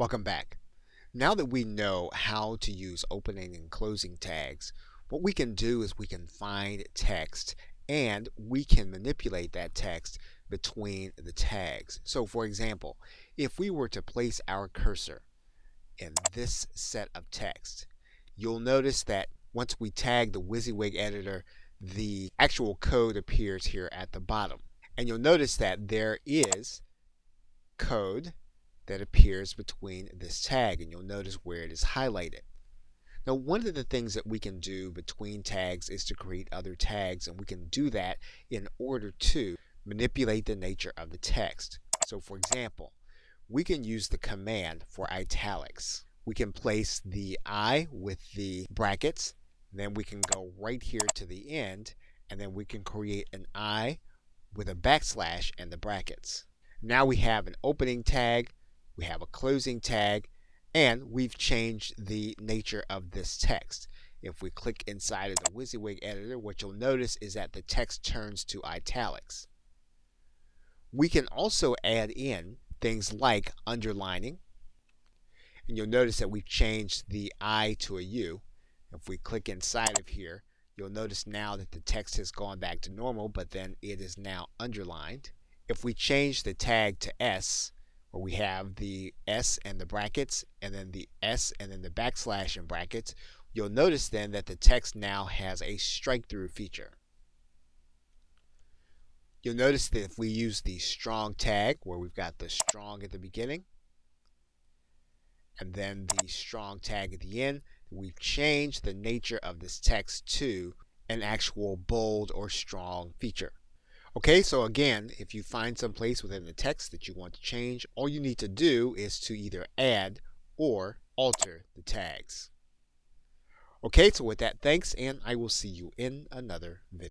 Welcome back. Now that we know how to use opening and closing tags, what we can do is we can find text and we can manipulate that text between the tags. So for example, if we were to place our cursor in this set of text, you'll notice that once we tag the WYSIWYG editor, the actual code appears here at the bottom. And you'll notice that there is code that appears between this tag, and you'll notice where it is highlighted. Now, one of the things that we can do between tags is to create other tags, and we can do that in order to manipulate the nature of the text. So for example, we can use the command for italics. We can place the I with the brackets, then we can go right here to the end, and then we can create an I with a backslash and the brackets. Now we have an opening tag, we have a closing tag, and we've changed the nature of this text. If we click inside of the WYSIWYG editor, what you'll notice is that the text turns to italics. We can also add in things like underlining, and you'll notice that we've changed the I to a U. If we click inside of here, you'll notice now that the text has gone back to normal, but then it is now underlined. If we change the tag to S, where we have the S and the brackets, and then the S and then the backslash and brackets, you'll notice then that the text now has a strike-through feature. You'll notice that if we use the strong tag, where we've got the strong at the beginning, and then the strong tag at the end, we've changed the nature of this text to an actual bold or strong feature. Okay, so again, if you find some place within the text that you want to change, all you need to do is to either add or alter the tags. Okay, so with that, thanks, and I will see you in another video.